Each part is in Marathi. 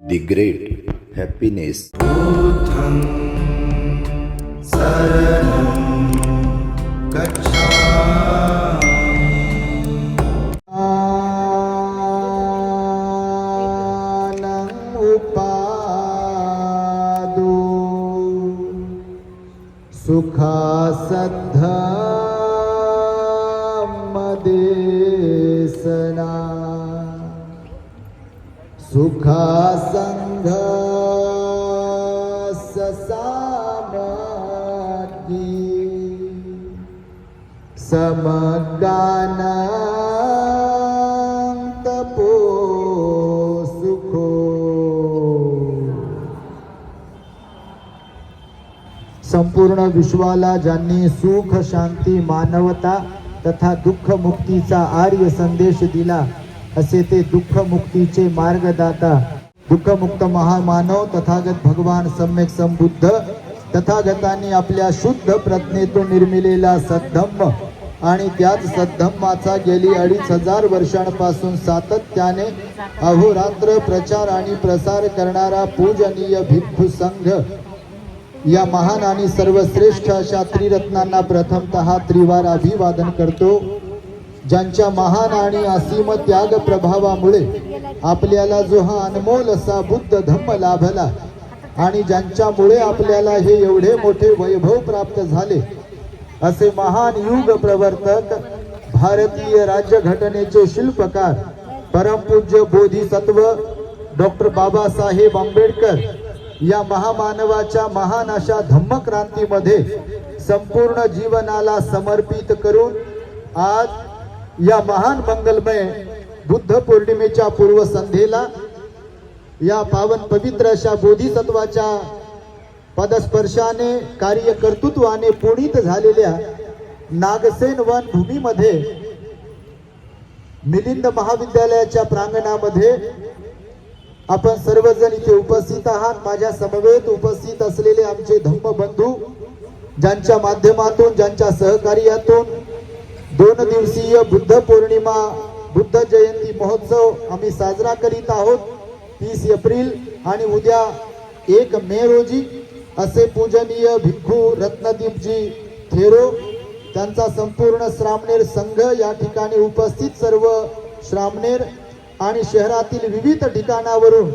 The Great Happiness. बुद्धं शरणं गच्छामि। उपादो सुखासद्धमदेशना सुखासंग ससामती समगान तपो सुखो। संपूर्ण विश्वाला ज्यांनी सुख शांती मानवता तथा दुःख मुक्तीचा आर्य संदेश दिला असे ते दुःख मुक्तीचे मार्गदाता दुःखमुक्त महामानव तथागत भगवान सम्यक संबुद्ध तथागतांनी आपल्या शुद्ध प्रज्ञेतून निर्मिलेला सद्धम्म आणि त्याच सद्धम्माचा गेली 2500 वर्षांपासून सातत्याने अहोरात्र प्रचार आणि प्रसार करणारा पूजनीय भिक्खू संघ या महान आणि सर्वश्रेष्ठ अशा त्रिरत्नांना प्रथमतः त्रिवार अभिवादन करतो। ज्यांच्या महान आणि असीम त्याग प्रभावामुळे आपल्याला जो हा अनमोल असा बुद्ध धम्म लाभला आणि ज्यांच्यामुळे आपल्याला हे एवढे मोठे वैभव प्राप्त झाले असे महान युग प्रवर्तक भारतीय राज्यघटनेचे शिल्पकार परमपूज्य बोधिसत्व डॉक्टर बाबासाहेब आंबेडकर या महामानवाच्या महान अशा धम्मक्रांतीमध्ये संपूर्ण जीवनाला समर्पित करून आज या महान मंगलमय बुद्ध पौर्णिमेच्या पूर्वसंध्येला या पावन पवित्र अशा बोधिसत्वाच्या पदस्पर्शाने कार्यकर्तृत्वाने पुनीत झालेल्या नागसेन वन भूमीमध्ये मिलिंद महाविद्यालयाच्या प्रांगणामध्ये आपण सर्वजण इथे उपस्थित आहात। माझ्या समवेत उपस्थित असलेले आमचे धम्मबंधू ज्यांच्या माध्यमातून ज्यांच्या सहकार्यातून 2 दिवसीय बुद्ध पौर्णिमा बुद्ध जयंती महोत्सव आम्ही साजरा करीत आहोत 30 एप्रिल आणि उद्या 1 मे रोजी असे पूजनीय भिक्खू रत्नदीपजी थेरो त्यांचा संपूर्ण श्रामणेर संघ या ठिकाणी उपस्थित सर्व श्रामणेर आणि शहरातील विविध ठिकाणावरून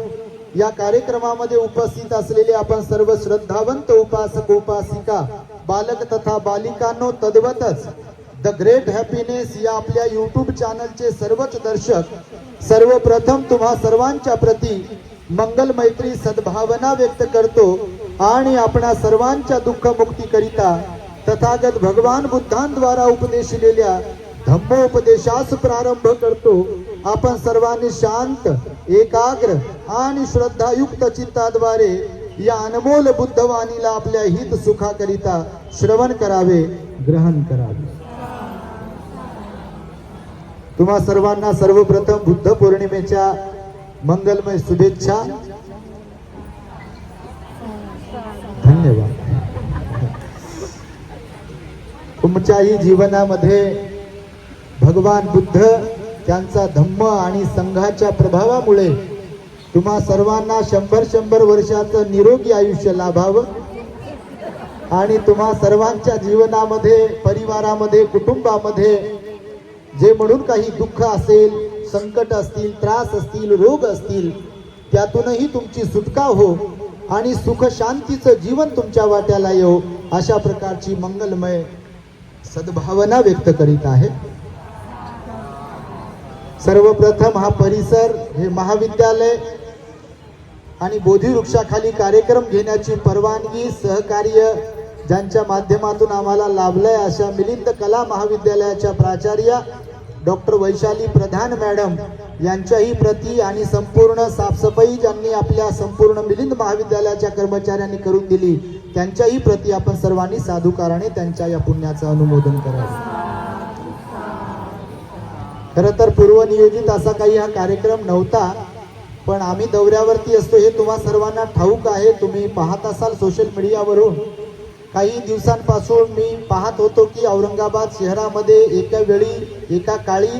या कार्यक्रमामध्ये उपस्थित असलेले आपण सर्व श्रद्धावंत उपासक उपासिका बालक तथा बालिकांनो तद्वतच द ग्रेट हॅपीनेस या आपल्या यूट्यूब चॅनलचे सर्वच दर्शक सर्वप्रथम तुम्हा सर्वांच्या प्रती मंगल मैत्री सद्भावना व्यक्त करतो आणि आपणा सर्वांच्या दुःख मुक्ती करिता तथागत भगवान बुद्धांद्वारा उपदेशिलेल्या धम्मोपदेशास प्रारंभ करतो। आपण सर्वांनी शांत एकाग्र आणि श्रद्धायुक्त चित्ताद्वारे या अनमोल बुद्धवाणीला आपल्या हित सुखाकरिता श्रवण करावे ग्रहण करावे। तुम्हा सर्वांना सर्वप्रथम बुद्ध पौर्णिमेच्या मंगलमय शुभेच्छा। धन्यवाद। तुमच्याही जीवनामध्ये भगवान बुद्ध त्यांचा धम्म आणि संघाच्या प्रभावामुळे तुम्हा सर्वांना 100 वर्षाचं निरोगी आयुष्य लाभावं आणि तुम्हा सर्वांच्या जीवनामध्ये परिवारामध्ये कुटुंबामध्ये जे म्हणून काही दुःख असेल संकट असतील त्रास असतील रोग असतील त्यातूनही तुमची सुटका हो आणि सुख शांतीचं जीवन तुमच्या वाट्याला येऊ अशा प्रकारची मंगलमय सद्भावना व्यक्त करीत आहे। सर्वप्रथम हा परिसर हे महाविद्यालय आणि बोधिवृक्षाखाली कार्यक्रम घेण्याची परवानगी सहकार्य ज्यांच्या माध्यमातून आम्हाला लाभलंय अशा मिलिंद कला महाविद्यालयाच्या प्राचार्य डॉक्टर वैशाली प्रधान मॅडम यांच्याही प्रती आणि संपूर्ण साफसफाई ज्यांनी आपल्या संपूर्ण मिलिंद महाविद्यालयाच्या कर्मचाऱ्यांनी करून दिली त्यांच्याही प्रती आपण सर्वांनी साधुकाराने त्यांच्या या पुण्याचं अनुमोदन करावे। खरं तर पूर्वनियोजित असा काही हा कार्यक्रम नव्हता पण आम्ही दौऱ्यावरती असतो हे तुम्हा सर्वांना ठाऊक आहे। तुम्ही पाहत असाल सोशल मीडियावरून काही दिवसांपासून मी पाहत होतो की औरंगाबाद शहरामध्ये एका वेळी एका काळी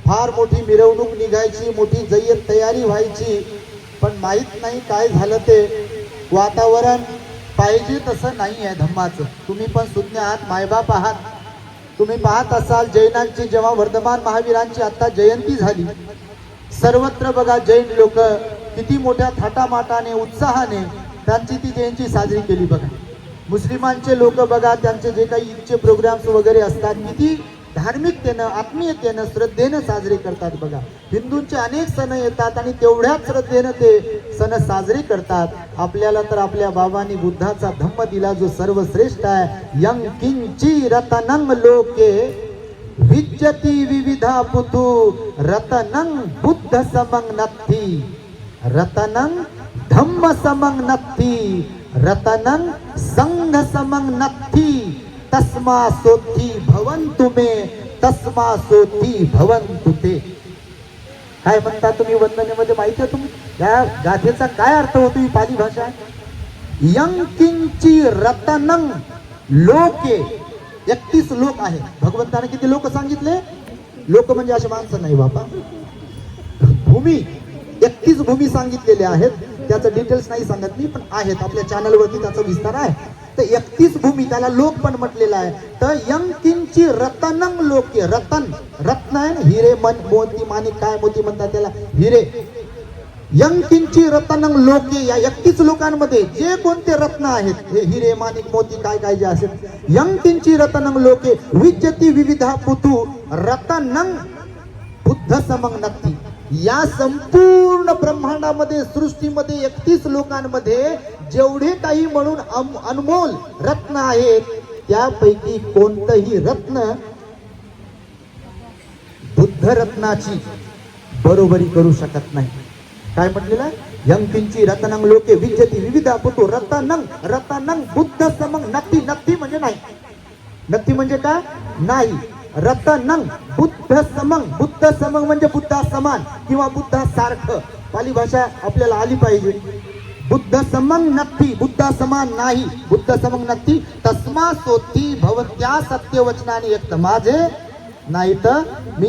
फार मोठी मिरवणूक निघायची मोठी जय्यत तयारी व्हायची पण माहित नाही काय झालं ते वातावरण पाहिजे तसं नाही आहे धम्माचं. तुम्ही पण सुज्ञ आहात, मायबाप आहात. तुम्ही पाहत असाल जैनांची जेव्हा वर्धमान महावीरांची आता जयंती झाली, सर्वत्र बघा जैन लोक किती मोठ्या थाटामाटाने उत्साहाने त्यांची ती जयंती साजरी केली बघा. मुस्लिमांचे लोक बघा त्यांचे जे काही ईदचे प्रोग्राम्स वगैरे असतात किती धार्मिकतेनं आत्मीयतेनं श्रद्धेनं साजरे करतात बघा. हिंदूंचे अनेक सण येतात आणि तेवढ्याच श्रद्धेनं ते सण साजरे करतात. आपल्याला तर आपल्या बाबांनी बुद्धाचा धम्म दिला जो सर्वश्रेष्ठ आहे. यं किंची रतनं लोके विज्जती विविधा पुतु रतनं बुद्ध समं नत्थी रतनं धम्म समं नत्थी रतनं संघ समं नत्थी तस्मा सोथी भवन्तु मे तस्मा सोथी भवन्तु ते. काय म्हणता तुम्ही वंदनेमध्ये माहिती आहे तुम्ही या गाथेचा काय अर्थ होतो? ही पाली भाषा आहे. यं किंची रतनं लोके 31 लोक आहेत. भगवंताने किती लोक सांगितले? लोक म्हणजे असे माणसं नाही बापा, भूमी 31 भूमी सांगितलेले आहेत. त्याचं डिटेल्स नाही सांगत मी, पण आहेत आपल्या चॅनलवरती त्याचा विस्तार आहे. तर 31 भूमी त्याला लोक पण म्हटलेला आहे. तर यं किंची रतनं लोके, रतन रत्न आहे ना, हिरे मोती माणिक काय मोती म्हणतात त्याला, हिरे. यं किंची रतनं लोके या 31 लोकांमध्ये जे कोणते रत्न आहेत, हे हिरे माणिक मोती काय काय जे असेल, यं किंची रतनं लोके विज्जती विविधा पुतु रतनं बुद्ध समं नत्थी. या संपूर्ण ब्रह्मांडामध्ये सृष्टीमध्ये 31 लोकांमध्ये जेवढे काही म्हणून अनमोल रत्न आहेत त्यापैकी कोणतंही रत्न बुद्ध रत्नाची बरोबरी करू शकत नाही. काय म्हटलेलं आहे? यं किंची रतनं लोके विज्जती विविधा पुतु रतनं रतनं बुद्ध समं नत्थी. नत्थी म्हणजे नाही, नत्थी म्हणजे काय? नाही. रतनं बुद्ध समं, बुद्ध समं म्हणजे बुद्धा समान किंवा बुद्धा सारखं. पाली भाषा आपल्याला आली पाहिजे. बुद्ध समं नत्थी, बुद्धा समान नाही, बुद्ध समं नत्थी तस्मा सोथी भवत्या सत्यवचनाने एक. माझे नाही तर मी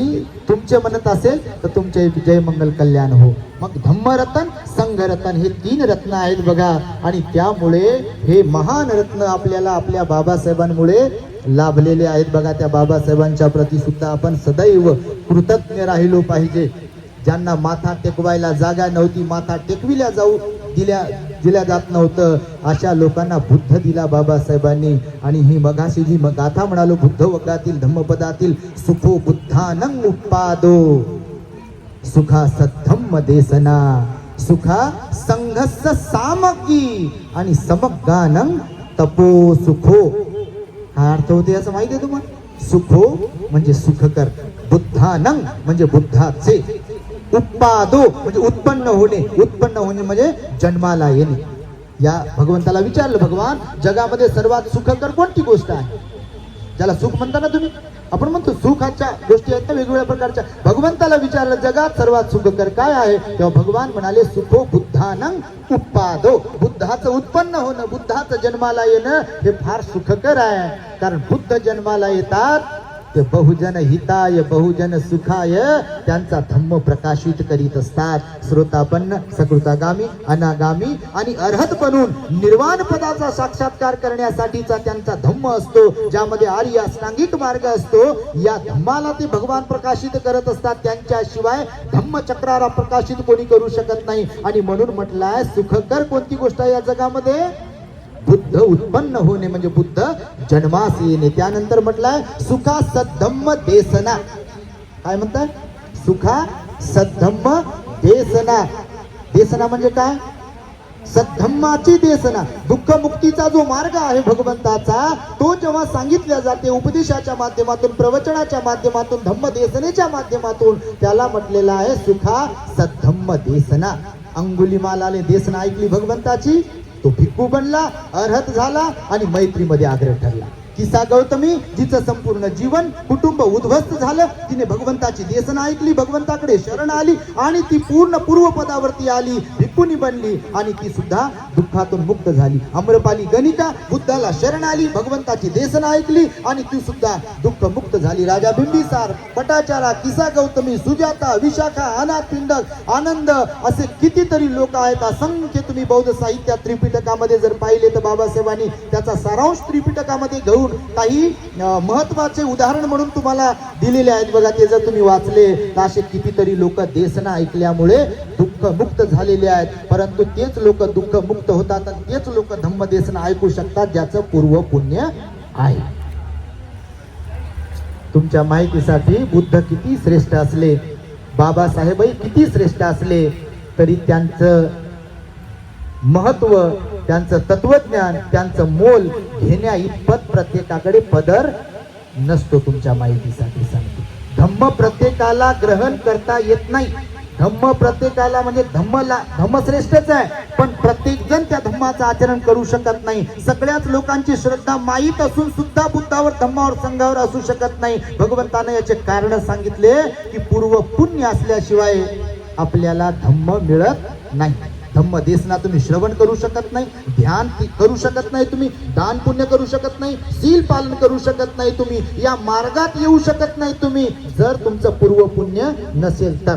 तुमचे म्हणत असेल तर तुमचे जय मंगल कल्याण हो. मग धम्मरत्न संघरत्न हे 3 रत्न आहेत बघा. आणि त्यामुळे हे महान रत्न आपल्याला आपल्या बाबासाहेबांमुळे लाभलेले आहेत बघा. त्या बाबासाहेबांच्या प्रती सुद्धा आपण सदैव कृतज्ञ राहिलो पाहिजे. ज्यांना माथा टेकवायला जागा नव्हती, माथा टेकविल्या दिल्या जात नव्हतं, अशा लोकांना बुद्ध दिला बाबासाहेबांनी. आणि ही मगाशी जी गाथा म्हणालो बुद्ध वगातील धम्मपदातील सुखो बुद्धानं उपादो सुखा सद्धम्म देसना सुखा संघस्स सामकी आणि समगानं तपो सुखो. हा अर्थ होते असं माहिती आहे तुम्हाला? सुखो म्हणजे सुखकर, बुद्धानं म्हणजे बुद्धाचे, उत्पादो म्हणजे उत्पन्न होणे म्हणजे जन्माला येणे. या भगवंताला विचारलं, भगवान जगामध्ये सर्वात सुखकर कोणती गोष्ट आहे? ज्याला सुख म्हणता ना तुम्ही, आपण म्हणतो सुखाच्या गोष्टी आहेत ना वेगवेगळ्या प्रकारच्या. भगवंताला विचारलं जगात सर्वात सुखकर काय आहे, तेव्हा भगवान म्हणाले सुखो बुद्धानं उत्पादो. बुद्धाचं उत्पन्न होणं, बुद्धाचं जन्माला येणं हे फार सुखकर आहे. कारण बुद्ध जन्माला येतात ते बहुजन हिताय बहुजन सुखाय त्यांचा धम्म प्रकाशित करीत असतात. श्रोतापन्न सकृतागामी अनागामी आणि अर्हत बनून निर्वाण पदाचा साक्षात्कार करण्यासाठीचा त्यांचा धम्म असतो, ज्यामध्ये आर्य अष्टांगिक मार्ग असतो. या धम्माला ते भगवान प्रकाशित करत असतात. त्यांच्याशिवाय धम्मचक्राला प्रकाशित कोणी करू शकत नाही. आणि म्हणून म्हटलंय सुखकर कोणती गोष्ट आहे या जगामध्ये? बुद्ध उत्पन्न होणे म्हणजे बुद्ध जन्मास येणे. त्यानंतर म्हटलंय सुखा सद्धम्म देसना. काय म्हणतात? सुखा सद्धम्म देसना. देसना म्हणजे काय? सद्धम्माची देसना. दुःख मुक्तीचा जो मार्ग आहे भगवंताचा, तो जेव्हा सांगितला जाते उपदेशाच्या माध्यमातून, प्रवचनाच्या माध्यमातून, धम्मदेसनेच्या माध्यमातून, त्याला म्हटलेला आहे सुखा सद्धम्म देसना. अंगुलीमालाने देसना ऐकली भगवंताची, तो भिक्खू बनला, अर्हत झाला आणि मैत्रीमध्ये आग्रह ठरला. किसा गौतमी जिचं संपूर्ण जीवन कुटुंब उद्ध्वस्त झालं, तिने भगवंताची देसना ऐकली, भगवंताकडे शरण आली आणि ती पूर्ण पूर्वपदावरती आली. भिक्खुनी बनली आणि ती सुद्धा दुःखातून मुक्त झाली. आम्रपाली गणिका बुद्धाला शरण आली, भगवंताची देसना ऐकली आणि ती सुद्धा दुःख मुक्त झाली. राजा बिंबिसार, पटाचारा, किसा गौतमी, सुजाता, विशाखा, अनाथ पिंडक, आनंद असे कितीतरी लोक आहेत. असंख्य तुम्ही बौद्ध साहित्यात त्रिपिटकामध्ये जर पाहिले तर बाबासाहेबांनी त्याचा सारांश त्रिपिटकामध्ये घेऊन काही महत्वाचे उदाहरण म्हणून तुम्हाला दिलेले आहेत बघा. ते जर तुम्ही वाचले तर असे कितीतरी लोक देसना ऐकल्यामुळे दुःख मुक्त झालेले आहेत. परंतु तेच लोक दुःख मुक्त होतात आणि तेच लोक धम्मदेसना ऐकू शकतात ज्याचं पूर्व पुण्य आहे. तुमच्या माहितीसाठी बुद्ध किती श्रेष्ठ असले, बाबासाहेबही किती श्रेष्ठ असले तरी त्यांचं महत्व, त्यांचं तत्वज्ञान, त्यांचं मोल घेण्या इतपत प्रत्येकाकडे पदर नसतो. तुमच्या माहितीसाठी सांगतो, धम्म प्रत्येकाला ग्रहण करता येत नाही. धम्म प्रत्येकाला म्हणजे धम्म श्रेष्ठच आहे, पण प्रत्येक जण त्या धम्माचं आचरण करू शकत नाही. सगळ्याच लोकांची श्रद्धा माहीत असून सुद्धा बुद्धावर, धम्मावर, संघावर असू शकत नाही. भगवंताने याचे कारण सांगितले की पूर्व पुण्य असल्याशिवाय आपल्याला धम्म मिळत नाही. धम्म देसना तुम्ही श्रवण करू शकत नाही, ध्यान करू शकत नाही, तुम्ही दान पुण्य करू शकत नाही, शील पालन करू शकत नाही, तुम्ही या मार्गात येऊ शकत नाही तुम्ही जर तुमचं पूर्व पुण्य नसेल तर.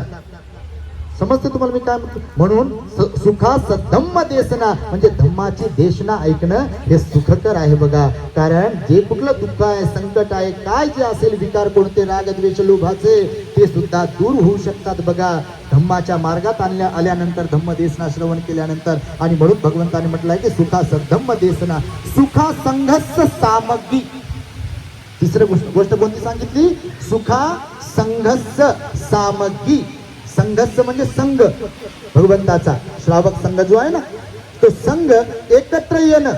समजते तुम्हाला मी काय म्हणतो? म्हणून सुखा सद्धम्म देसना म्हणजे धम्माची देशना ऐकणं हे सुखकर आहे बघा. कारण जे कुठलं दुःख आहे, संकट आहे, काय जे असेल विकार, कोणते राग द्वेष लोभाचे, ते सुद्धा दूर होऊ शकतात बघा धम्माच्या मार्गात आल्यानंतर, धम्मदेसना श्रवण केल्यानंतर. आणि म्हणून भगवंताने म्हटलंय की सुखा सद्धम्म देसना सुखा संघस्स सामग्री. तिसरी गोष्ट कोणती सांगितली? सुखा संघस्स सामग्री. संघस्स म्हणजे संघ, भगवंताचा श्रावक संघ जो आहे ना, तो संघ एकत्र येणं.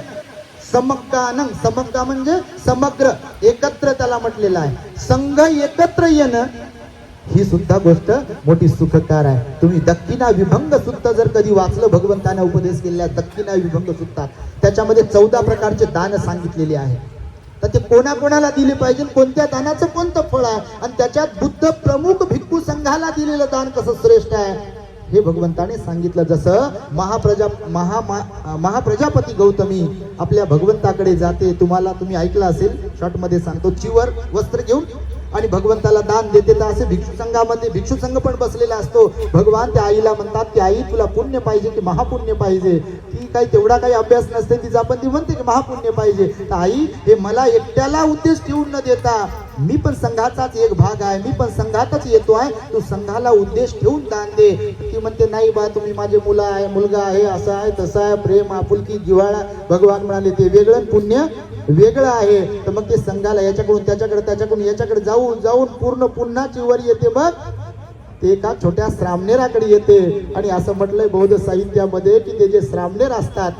समग्गानं, समग्गा म्हणजे समग्र, एकत्र त्याला म्हटलेलं आहे. संघ एकत्र येणं ही सुद्धा गोष्ट मोठी सुखकार आहे. तुम्ही दक्षिणा विभंग सुत्त जर कधी वाचलं, भगवंताने उपदेश केलेला दक्षिणा विभंग सुत्तात, त्याच्यामध्ये 14 प्रकारचे दान सांगितलेले आहे. तर ते कोणाकोणाला दिले पाहिजे, कोणत्या दानाचं कोणतं फळ आहे, आणि त्याच्यात बुद्ध प्रमुख भिक्खू संघाला दिलेलं दान कसं श्रेष्ठ आहे हे भगवंताने सांगितलं. जसं महाप्रजापती गौतमी आपल्या भगवंताकडे जाते, तुम्ही ऐकलं असेल, शॉर्ट मध्ये सांगतो, चिवर वस्त्र घेऊन आणि भगवंताला दान देते. तर असे भिक्षू संघामध्ये भिक्षू संघ पण बसलेला असतो. भगवान त्या आईला म्हणतात की आई तुला पुण्य पाहिजे की महापुण्य पाहिजे? ती काही तेवढा काही अभ्यास नसते तिचा, पण ती म्हणते की महापुण्य पाहिजे. तर आई, हे मला एकट्याला उद्देश ठेवून न देता, मी पण संघाचाच एक भाग आहे, मी पण संघातच येतो आहे, तू संघाला उद्देश ठेवून दान दे. ती म्हणते नाही बा, तुम्ही माझे मुलगा आहे, असं आहे तसं आहे, प्रेम आपुलकी जिव्हाळा. भगवान म्हणाले ते वेगळं, पुण्य वेगळं आहे. तर मग ते संघाला याच्याकडून त्याच्याकडे, त्याच्याकडून याच्याकडे जाऊन पूर्ण पुन्हा चिवर येते. मग ते एका छोट्या श्रामणेराकडे येते. आणि असं म्हटलंय बौद्ध साहित्यामध्ये की ते जे श्रामणेर असतात,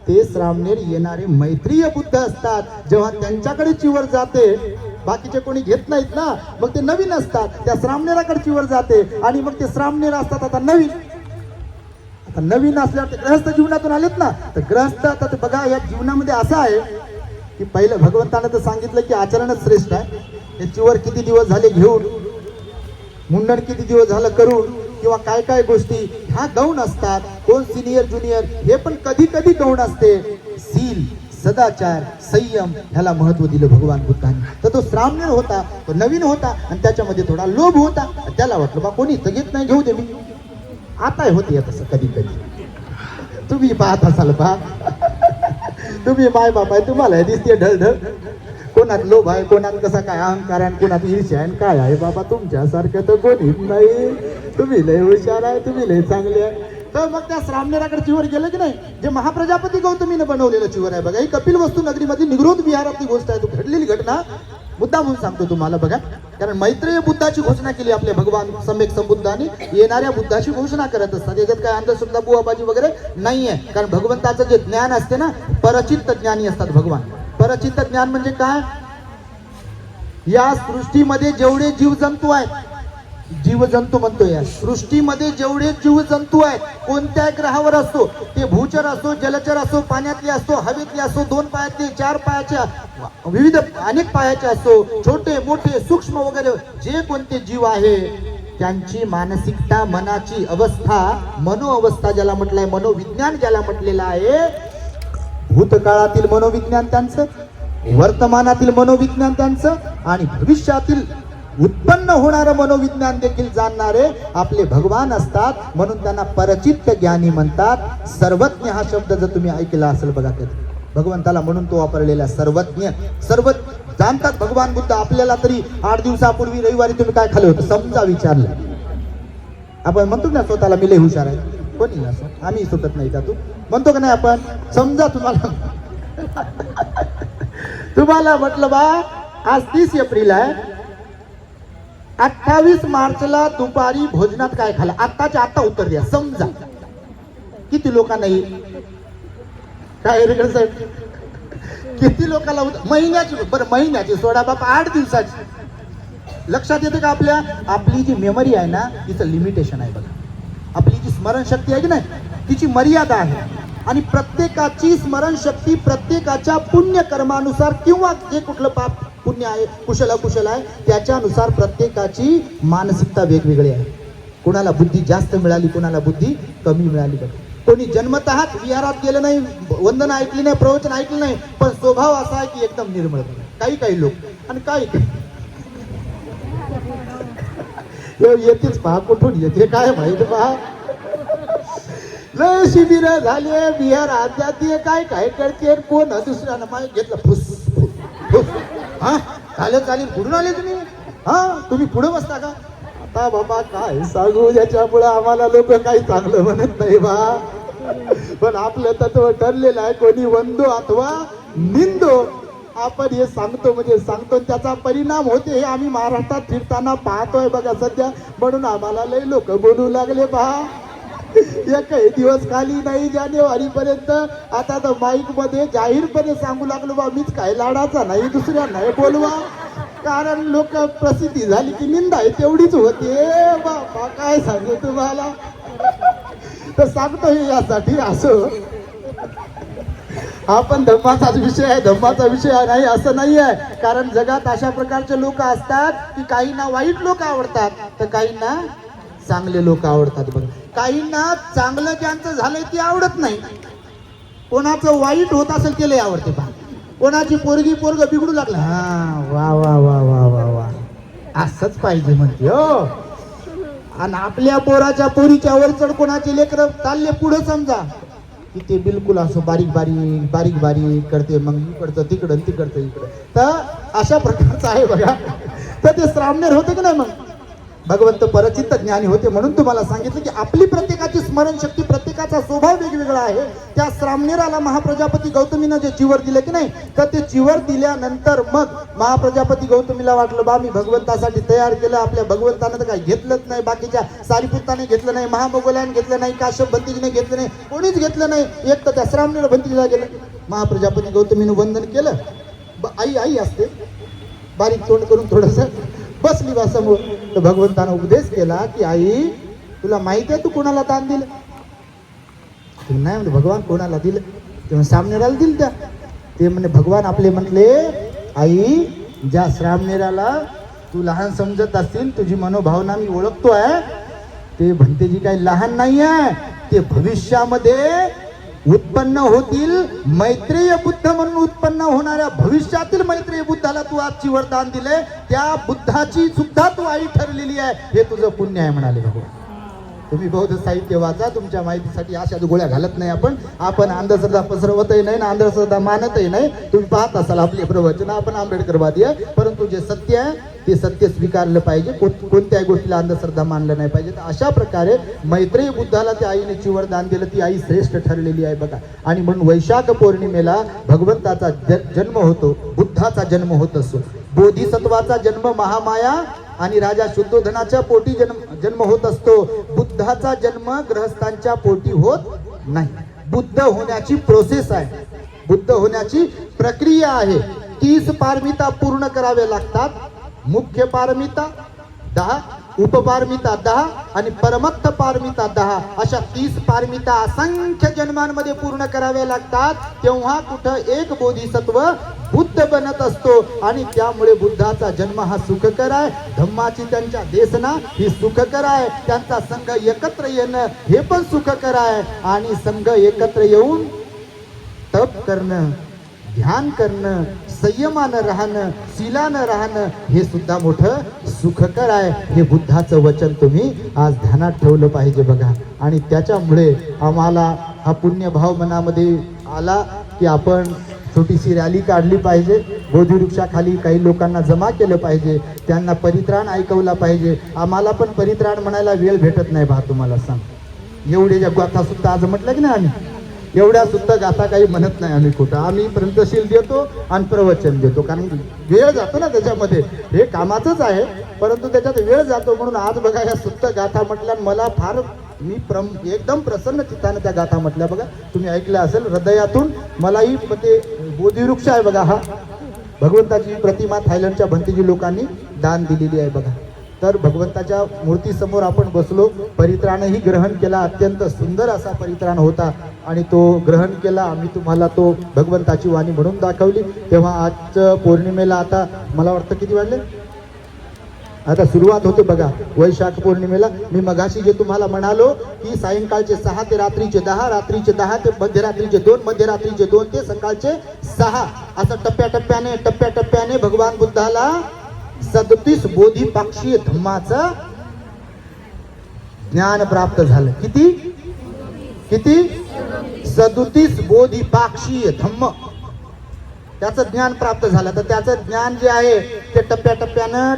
ते श्रामणेर येणारे मैत्रीय बुद्ध असतात. जेव्हा त्यांच्याकडे चिवर जाते, बाकीचे कोणी घेत नाहीत ना, मग ते नवीन असतात, त्या श्रामणेराकडे चिवर जाते. आणि मग ते श्रामणेर असतात आता नवीन असल्यावर ते ग्रहस्थ जीवनातून आलेत ना, तर ग्रहस्थ आता ते बघा, या जीवनामध्ये असं आहे की पहिलं भगवंतानं तर सांगितलं की आचरणच श्रेष्ठ आहे. हे चिवर किती दिवस झाले घेऊन, मुंडन किती दिवस झालं करून, किंवा काय काय गोष्टी ह्या गौण असतात. कोण सिनियर ज्युनियर हे पण कधी कधी गौण असते. शील, सदाचार, संयम ह्याला महत्व दिलं भगवान बुद्धांनी. तर तो श्रामणेर होता, तो नवीन होता आणि त्याच्यामध्ये थोडा लोभ होता. त्याला वाटलं बा कोणी इथं घेत नाही, घेऊ दे मी. आता होते तसं कधी कधी, तुम्ही पाहत असाल बा, तुम्ही माय बाप आहे, तुम्हाला दिसते ढळढळ. कोणात लोभ आहे, कोणात कसा काय अहंकार आहे, कोणात ईर्ष्या आहे, काय आहे बाबा, तुमच्यासारखं तर कोणीच नाही. तुम्ही लय हुशार आहे, तुम्ही लय चांगले आहे. तर मग त्या श्रामणेराकडे चिवर गेलं की नाही, जे महाप्रजापती गौतमीने बनवलेलं चिवर आहे बघा. ही कपिलवस्तू नगरीमधली निगरोध विहारातली गोष्ट आहे. तो घडलेली घटना मुद्दा म्हणून सांगतो तुम्हाला बघा. कारण मैत्रेय बुद्धाची घोषणा केली आपले भगवान सम्यक संबुद्धाने. येणाऱ्या बुद्धाची घोषणा करत असतात. याच्यात काय अंधश्रद्धा बुवाबाजी वगैरे नाहीये. कारण भगवंताचं जे ज्ञान असते ना, परचित्त ज्ञानी असतात भगवान. परचित्त ज्ञान म्हणजे काय? या सृष्टीमध्ये जेवढे जीवजंतू आहेत, जीवजंतू म्हणतो, या सृष्टीमध्ये जेवढे जीवजंतू आहेत, कोणत्या ग्रहावर असतो, ते भूचर असो, जलचर असो, पाण्यातले असो, हवेतले असो, 2 पायातले, 4 पायाच्या, विविध अनेक पायाचे असो, छोटे मोठे सूक्ष्म वगैरे जे कोणते जीव आहे, त्यांची मानसिकता, मनाची अवस्था, मनोअवस्था ज्याला म्हटलंय, मनोविज्ञान ज्याला म्हटलेलं आहे, भूतकाळातील मनोविज्ञान त्यांचं, वर्तमानातील मनोविज्ञान त्यांचं आणि भविष्यातील उत्पन्न होणारं मनोविज्ञान देखील जाणणारे आपले भगवान असतात. म्हणून त्यांना परचित्त ज्ञानी म्हणतात. सर्वज्ञ हा शब्द जर तुम्ही ऐकला असेल बघा कधी, भगवंताला म्हणून तो वापरलेला सर्वज्ञ. सर्व जाणतात भगवान बुद्ध. आपल्याला तरी 8 दिवसापूर्वी रविवारी तुम्ही काय खाल्लं होतं समजा विचारलं, आपण म्हणतो ना स्वतःला मी लय हुशार आहे, कोणी असं आम्ही सुटत नाही त्यातून म्हणतो का नाही आपण. समजा तुम्हाला म्हटलं बा आज 30 एप्रिल आहे, 28 मार्चला दुपारी भोजनात काय खाल्लं, आत्ताच्या आत्ता उत्तर द्या. समजा किती लोकांना येईल काय रे साहेब, किती लोकांना महिन्याची, बरं महिन्याची सोडा बाबा 8 दिवसाची. लक्षात येते का आपल्या, आपली जी मेमरी आहे ना तिचं लिमिटेशन आहे बघा. आपली जी स्मरणशक्ती आहे की नाही तिची मर्यादा आहे. आणि प्रत्येकाची स्मरणशक्ती प्रत्येकाच्या पुण्य कर्मानुसार किंवा जे कुठलं पाप पुण्य आहे, कुशल अकुशल आहे, त्याच्यानुसार प्रत्येकाची मानसिकता वेगवेगळी आहे. कोणाला बुद्धी जास्त मिळाली, कोणाला बुद्धी कमी मिळाली. कोणी जन्मतःच विहारात गेलं नाही, वंदन ऐकली नाही, प्रवचन ऐकलं नाही, पण स्वभाव असा आहे की एकदम निर्मळ. काही लोक आणि काही येतेच पहा, कुठून येते काय माहित पहा. लय शिबिर झाले, विहार आध्यात्मिक काय काय करते, कोण दुसऱ्यानं माहीत घेतलं फुस फुस. हा चालेल कुठून आले तुम्ही, हा तुम्ही पुढे बसता का. आता बाबा काय सांगू, याच्यामुळे आम्हाला लोक काही चांगलं म्हणत नाही बा. पण आपलं तत्व ठरलेलं आहे, कोणी वंदो अथवा निंदो. आपण हे सांगतो म्हणजे सांगतो, त्याचा परिणाम होते हे आम्ही महाराष्ट्रात फिरताना पाहतोय बघा सध्या. म्हणून आम्हाला लय लोक बोलू लागले पहा. एकही दिवस खाली नाही जानेवारी पर्यंत. आता तर माईक मध्ये जाहीरपणे सांगू लागलो बा, मीच काय लाडाचा नाही, दुसऱ्यांना बोलवा. कारण लोक प्रसिद्धी झाली की निंदा आहे तेवढीच होते बाबा. काय सांगू तुम्हाला, तर सांगतो हे यासाठी असं. हा पण धम्माचाच विषय आहे, धम्माचा विषय नाही असं नाही आहे. कारण जगात अशा प्रकारचे लोक असतात की काहींना वाईट लोक आवडतात तर काहींना चांगले लोक आवडतात बघ. काहींना चांगलं ज्यांचं झालंय ते आवडत नाही, कोणाचं वाईट होत असेल ते लय आवडते पहा. कोणाची पोरगी पोरग बिघडू लागलं, हा वा वा वा वा वा वा असंच पाहिजे म्हणते हो. आणि आपल्या पोराच्या पोरीच्या वर चढ कोणाचे लेकर चालले पुढे समजा की ते बिलकुल असं बारीक बारीक करते, मग इकडचं तिकडं तिकडचं इकडं. तर अशा प्रकारचं आहे बघा. तर ते श्रामनेर होते की नाही, मग भगवंत परचित्त ज्ञानी होते. म्हणून तुम्हाला सांगितलं की आपली प्रत्येकाची स्मरणशक्ती, प्रत्येकाचा स्वभाव वेगवेगळा आहे. त्या श्रामनेराला महाप्रजापती गौतमीनं जे चिवर दिलं की नाही, तर ते चिवर दिल्यानंतर मग महाप्रजापती गौतमीला वाटलं बा मी भगवंतासाठी तयार केलं. आपल्या भगवंतानं तर काही घेतलंच नाही, बाकीच्या सारीपुत्ताने घेतलं नाही, महामोगलाने घेतलं नाही, काश्यप भंतीजीने घेतलं नाही, कोणीच घेतलं नाही. एक तर त्या श्रामनेर भंतीजीला गेलं. महाप्रजापती गौतमीनं वंदन केलं. आई असते, बारीक तोंड करून थोडंसं बसली बा समोर. तर भगवंतानं उपदेश केला की आई तुला माहिती आहे तू कोणाला दान दिलं. नाही म्हणजे भगवान कोणाला दिलं, तेव्हा श्रामनेराला दिलं. त्या ते म्हणे भगवान आपले म्हटले आई ज्या श्रामनेराला तू लहान समजत असतील, तुझी मनोभावना मी ओळखतोय, ते भंतेजी काही लहान नाही आहे, ते भविष्यामध्ये उत्पन्न होतील मैत्रेय बुद्ध म्हणून उत्पन्न होणाऱ्या भविष्यातील मैत्रेय बुद्धाला तू आजची वरदान दिले. त्या बुद्धाची सुद्धा तू आई ठरलेली आहे, हे तुझं पुण्य आहे म्हणाले भगवान. तुम्ही बौद्ध साहित्य वाचा, तुमच्या माहितीसाठी अशा गोळ्या घालत नाही आपण अंधश्रद्धा पसरवतही नाही ना अंधश्रद्धा मानतही नाही. तुम्ही पाहत असाल आपले प्रवचन, आपण आंबेडकरवादी आहे, परंतु जे सत्य आहे ते सत्य स्वीकारलं पाहिजे. कोणत्याही गोष्टीला अंधश्रद्धा मानलं नाही पाहिजे. तर अशा प्रकारे मैत्रेय बुद्धाला त्या आईने चिवरदान दिलं. ती आई श्रेष्ठ ठरलेली आहे बघा. आणि म्हणून वैशाख पौर्णिमेला भगवंताचा जन्म होतो, बुद्धाचा जन्म होत असतो. बोधिसत्वाचा जन्म महामाया आणि राजा शुद्धोधनाच्या पोटी जन्म होत असतो. बुद्धाचा जन्म ग्रहस्थांच्या पोटी होत नाही. बुद्ध होण्याची प्रोसेस आहे, बुद्ध होण्याची प्रक्रिया आहे. 30 पारमिता पूर्ण करावे लागतात. मुख्य पारमिता 10, उपपारमिता 10 आणि परमत्त पारमिता 10, अशा 30 पारमिता असंख्य जन्मांमध्ये पूर्ण कराव्या लागतात. तेव्हा कुठं एक बोधिसत्व बुद्ध बनत असतो आणि त्यामुळे बुद्धाचा जन्म हा सुखकर आहे, धम्माची त्यांच्या देशना ही सुखकर आहे, त्यांचा संघ एकत्र येणं हे पण सुखकर आहे आणि संघ एकत्र येऊन तप करणं, ध्यान करणं, संयमानं राहणं, शिलानं राहणं हे सुद्धा मोठं सुखकर आहे. हे बुद्धाचं वचन तुम्ही आज ध्यानात ठेवलं पाहिजे बघा. आणि त्याच्यामुळे आम्हाला हा पुण्यभाव मनामध्ये आला की आपण छोटीशी रॅली काढली पाहिजे, बोधिवृक्षाखाली काही लोकांना जमा केलं पाहिजे, त्यांना परित्राण ऐकवला पाहिजे. आम्हाला पण परित्राण म्हणायला वेळ भेटत नाही बा, तुम्हाला सांग. एवढे ज्या गाथा सुद्धा आज म्हटलं की नाही आम्ही, एवढ्या सुद्धा गाथा काही म्हणत नाही आम्ही कुठं. आम्ही प्रंतशील देतो आणि प्रवचन देतो, कारण वेळ जातो ना त्याच्यामध्ये. हे कामाचंच आहे परंतु त्याच्यात वेळ जातो. म्हणून आज बघा या सुद्धा गाथा म्हटल्या, मला फार एकदम प्रसन्न चित्तानं त्या गाथा म्हटल्या बघा. तुम्ही ऐकलं असेल हृदयातून. मलाही ते बोधिवृक्ष आहे बघा, हा भगवंताची प्रतिमा थायलंडच्या भंतीजी लोकांनी दान दिलेली आहे बघा. तर भगवंताच्या मूर्तीसमोर आपण बसलो, परित्राणही ग्रहण केला, अत्यंत सुंदर असा परित्राण होता आणि तो ग्रहण केला. आम्ही तुम्हाला तो भगवंताची वाणी म्हणून दाखवली. तेव्हा आजच्या पौर्णिमेला आता मला वाटतं किती वाजले, आता सुरुवात होते बघा वैशाख पौर्णिमेला. मी मगाशी जे तुम्हाला म्हणालो की सायंकाळचे 6 ते रात्रीचे 10, रात्रीचे 10 ते मध्यरात्रीचे 2, मध्यरात्रीचे 2 ते सकाळचे 6 असं टप्प्याटप्प्याने भगवान बुद्धाला 37 बोधिपाक्षीय धम्माचं ज्ञान प्राप्त झालं. किती 37 बोधिपाक्षीय धम्म त्याचं ज्ञान प्राप्त झालं. तर त्याचं ज्ञान जे आहे ते टप्प्याटप्प्यानं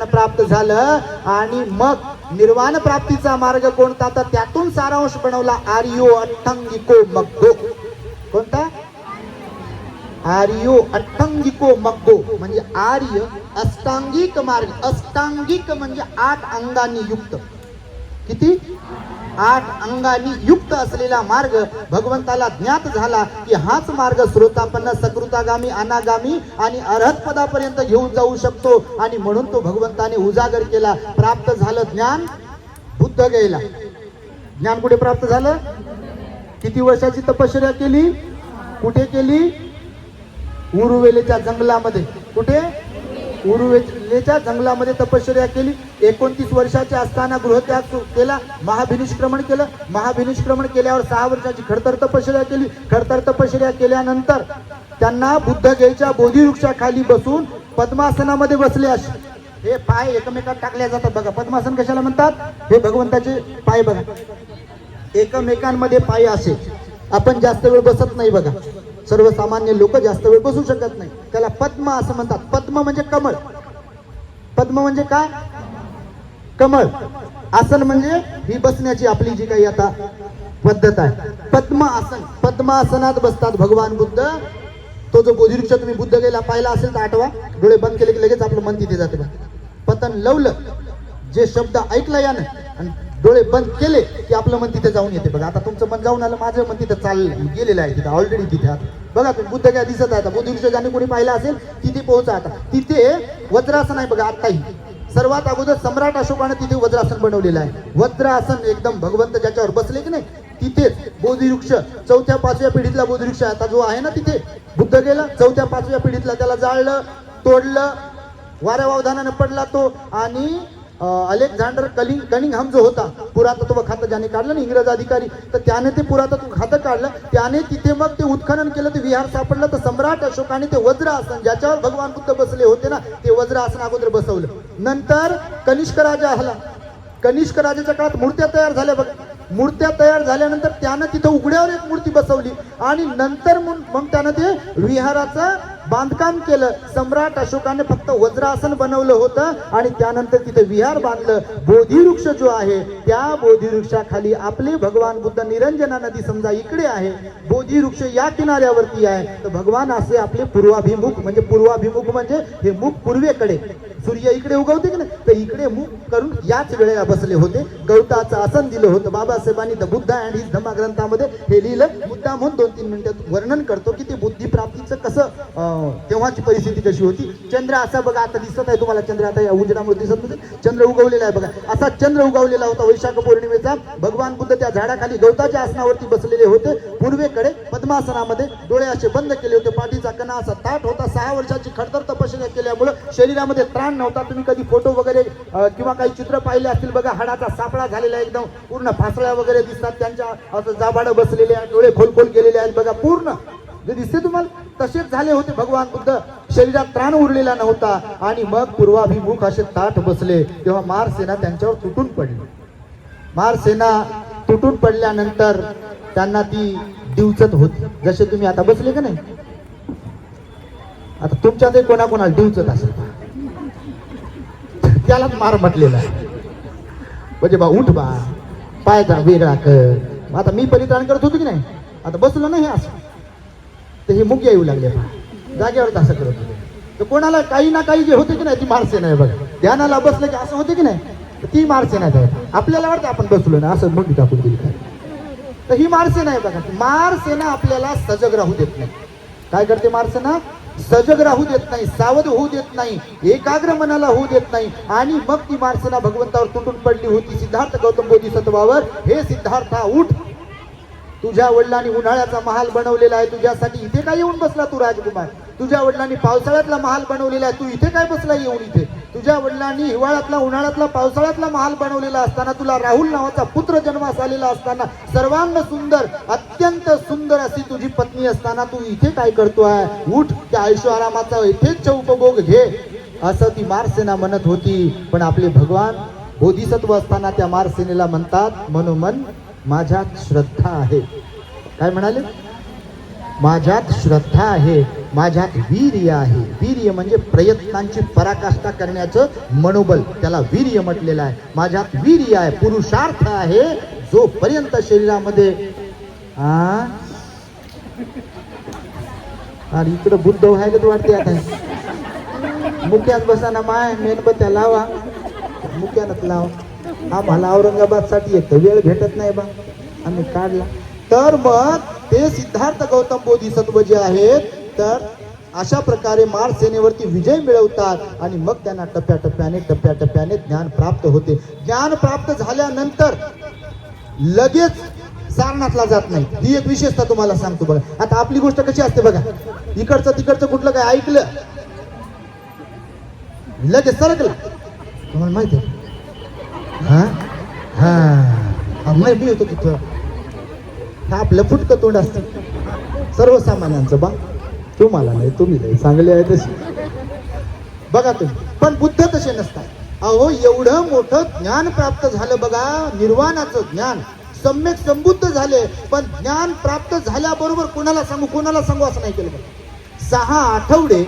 प्राप्त झालं आणि मग निर्वाण प्राप्तीचा मार्ग कोणता, तर त्यातून सारांश बनवला आर्यो अट्टंगिको मग्गो. कोणता? आर्यो अट्टंगिको मग्गो म्हणजे आर्य अष्टांगिक मार्ग. अष्टांगिक म्हणजे 8 अंगांनी युक्त. किती? 8 अंगांनी युक्त असलेला मार्ग भगवंताला ज्ञात झाला की हाच मार्ग श्रोतापन्न, सकृतागामी, अनागामी आणि अरहत पदापर्यंत घेऊन जाऊ शकतो. आणि म्हणून तो भगवंताने उजागर केला. प्राप्त झालं ज्ञान बुद्ध गेला. ज्ञान कुठे प्राप्त झालं? किती वर्षाची तपश्चर्या केली? कुठे केली? उरुवेलेच्या जंगलामध्ये. कुठे? उरुवेलेच्या जंगलामध्ये तपश्चर्या केली. 29 वर्षाचे असताना गृहत्याग केला, महाभिनिष्क्रमण केलं. महाभिनिष्क्रमण केल्यावर 6 वर्षाची खडतर तपश्चर्या केली. खडतर तपश्चर्या केल्यानंतर त्यांना बुद्ध गेच्या बोधिवृक्षाखाली बसून पद्मासनामध्ये बसले. असे हे पाय एकमेकात टाकले जातात बघा. पद्मासन कशाला म्हणतात? हे भगवंताचे पाय बघा, एकमेकांमध्ये पाय असे. आपण जास्त वेळ बसत नाही बघा, सर्वसामान्य लोक जास्त वेळ बसू शकत नाही. त्याला पद्म असं म्हणतात. पद्म म्हणजे कमळ. पद्म म्हणजे काय? कमळ. आसन म्हणजे ही बसण्याची आपली जी काही आता पद्धत आहे. पद्म आसन. पद्मासनात बसतात भगवान बुद्ध. तो जो बोधिवृक्ष तुम्ही बुद्ध गेला पाहिला असेल तर आठवा. डोळे बंद केले की लगेच आपलं मन तिथे जाते बघा. पतन लवलं जे शब्द ऐकला यानं आणि डोळे बंद केले की आपलं मन तिथे जाऊन येते बघा. आता तुमचं मन जाऊन आलं, माझं मन तिथे चाललं गेलेलं आहे, तिथे ऑलरेडी तिथे. आता बघा तुम्ही बुद्ध काय दिसत आहे. बोधिवृक्ष ज्याने कोणी पाहिलं असेल तिथे पोहोचा. आता तिथे वज्रासन आहे बघा. आताही सर्वात अगोदर सम्राट अशोकाने तिथे वज्रासन बनवलेलं आहे. वज्रासन एकदम भगवंत ज्याच्यावर बसले की नाही तिथेच बोधिवृक्ष 4थ्या-5व्या पिढीतला बोधिवृक्ष आता जो आहे ना तिथे बुद्ध गेला 4थ्या-5व्या पिढीतला. त्याला जाळलं, तोडलं, वाऱ्या वावधानानं पडला तो. आणि अलेक्झांडर कनिंगहॅम जो होता पुरातत्व खातं ज्याने काढलं ना, इंग्रज अधिकारी, तर त्याने ते पुरातत्व खातं काढलं. त्याने तिथे मग ते उत्खनन केलं, ते विहार सापडलं. तर सम्राट अशोकाने ते वज्रासन ज्याच्यावर भगवान बुद्ध बसले होते ना ते वज्रासन अगोदर बसवलं. नंतर कनिष्क राजा आला. कनिष्क राजाच्या काळात मूर्त्या तयार झाल्या बघ. मूर्त्या तयार झाल्यानंतर त्यानं तिथं उघड्यावर एक मूर्ती बसवली आणि नंतर मग त्यानं ते विहाराचं बांधकाम केलं. सम्राट अशोकाने फक्त वज्रासन बनवलं होतं आणि त्यानंतर तिथे विहार बांधलं. बोधिवृक्ष जो आहे त्या बोधिवृक्षाखाली आपले भगवान बुद्ध, निरंजना नदी समजा इकडे आहे, बोधिवृक्ष या किनाऱ्यावरती आहे. तर भगवान असे आपले पूर्वाभिमुख म्हणजे हे मुख पूर्वेकडे, सूर्य इकडे उगवते की नाही तर इकडे मुख करून याच वेळेला बसले होते. गवताचं आसन दिलं होतं. बाबासाहेबांनी द बुद्ध अँड हिज धम्मा ग्रंथामध्ये हे लिहिलं. मुद्दा म्हणून 2-3 मिनिटात वर्णन करतो की ते बुद्धिप्राप्तीचं कसं तेव्हाची परिस्थिती कशी होती. चंद्र असा बघा आता दिसत आहे तुम्हाला. चंद्र आता या उजेडामुळे दिसत नाही. चंद्र उगवलेला आहे बघा. असा चंद्र उगवलेला होता वैशाख पौर्णिमेचा. भगवान बुद्ध त्या झाडाखाली गवताच्या आसनावरती बसलेले होते. पूर्वेकडे पद्मासनामध्ये डोळे असे बंद केले होते, पाठीचा कणा असा ताट होता. 6 वर्षाची खडतर तपश्चर्या केल्यामुळं शरीरामध्ये त्राण नव्हता. तुम्ही कधी फोटो वगैरे किंवा काही चित्र पाहिले असतील बघा, हाडाचा सापळा झालेला आहे, एकदम पूर्ण फासळ्या वगैरे दिसतात त्यांच्या, असं जाबाडं बसलेले आहेत, डोळे खोल केलेले आहेत बघा, पूर्ण जे दिसते तुम्हाला तसेच झाले होते भगवान बुद्ध. शरीरात त्राण उरलेला नव्हता. आणि मग पूर्वाभिमुख असे ताठ बसले, तेव्हा मारसेना त्यांच्यावर तुटून पडली. मारसेना तुटून पडल्यानंतर त्यांना ती डिवचत होती, जसे तुम्ही आता बसले का नाही. आता तुमच्यातही कोणाकोणाला डिवचत असेल, त्यालाच मार म्हटलेला आहे. म्हणजे बा उठ बा, पायचा वेगळा कर. आता मी परित्राण करत होतो की नाही, आता बसलो नाही असं, तर हे मुग्या येऊ लागले जागेवर असं करत होते. तर कोणाला काही ना काही जे होते की नाही, ती मारसेना आहे बघा. ध्यानाला बसलं की असं होते की नाही, तर ती मारसेना आहे. आपल्याला वाटतं आपण बसलो ना असं मुगी टाकून दिली काय, तर ही मारसेना आहे बघा. मारसेना आपल्याला सजग राहू देत नाही. काय करते मारसेना? सजग राहू देत नाही, सावध होऊ देत नाही, एकाग्र मनाला होऊ देत नाही. आणि मग ती मारसेना भगवंतावर तुटून पडली होती, सिद्धार्थ गौतम बोधिसत्वावर. हे सिद्धार्था उठ, तुझ्या वडिलांनी उन्हाळ्याचा महाल बनवलेला आहे तुझ्यासाठी, इथे काय येऊन बसला तू राजकुमार? तुझ्या वडिलांनी पावसाळ्यातला महाल बनवलेला आहे, तू इथे काय बसला येऊन इथे? तुझ्या वडिलांनी हिवाळ्यातला, उन्हाळ्यातला, पावसाळ्यातला महाल बनवलेला असताना, तुला राहुल नावाचा पुत्र जन्मास आलेला असताना, सर्वांग सुंदर, अत्यंत सुंदर अशी तुझी पत्नी असताना तू इथे काय करतोय? उठ, त्या ऐशो आरामाचा यथेच्छ उपभोग घे, असं ती मारसेना म्हणत होती. पण आपले भगवान बोधिसत्व असताना त्या मारसेनेला म्हणतात, मनोमन माझ्यात श्रद्धा आहे. काय म्हणाले? माझ्यात श्रद्धा आहे, माझ्यात वीर्य आहे. वीर्य म्हणजे प्रयत्नांची पराकाष्ठा करण्याचं मनोबल, त्याला वीर्य म्हटलेलं आहे. माझ्यात वीर्य आहे, पुरुषार्थ आहे. जोपर्यंत शरीरामध्ये आणि इकडं बुद्ध व्हायला वाटते आता. मुक्यात बसाना माय, मेणबत्त्या लावा, मुक्यानच लावा. आम्हाला औरंगाबाद साठी येतं, वेळ भेटत नाही बा, आम्ही काढला. तर मग ते सिद्धार्थ गौतम बोधिसत्व जे आहेत, तर अशा प्रकारे मारसेनेवरती विजय मिळवतात. आणि मग त्यांना टप्प्याटप्प्याने ज्ञान प्राप्त होते. ज्ञान प्राप्त झाल्यानंतर लगेच सारनाथला जात नाही. ही एक विशेषता तुम्हाला सांगतो बघा. आता आपली गोष्ट कशी असते बघा, इकडचं तिकडचं कुठलं काय ऐकलं लगेच सरकलं, तुम्हाला माहिती आहे. मी होतो तिथं, आपलं फुटकं तोंड असतं सर्वसामान्यांचं बा. तुम्हाला नाही, तुम्ही नाही, चांगले आहे तसे बघा तुम्ही. पण बुद्ध तसे नसतात. अहो एवढं मोठं ज्ञान प्राप्त झालं बघा, निर्वाणाचं ज्ञान, सम्यक संबुद्ध झाले. पण ज्ञान प्राप्त झाल्याबरोबर कोणाला सांगू असं नाही केलं बघा. 6 आठवडे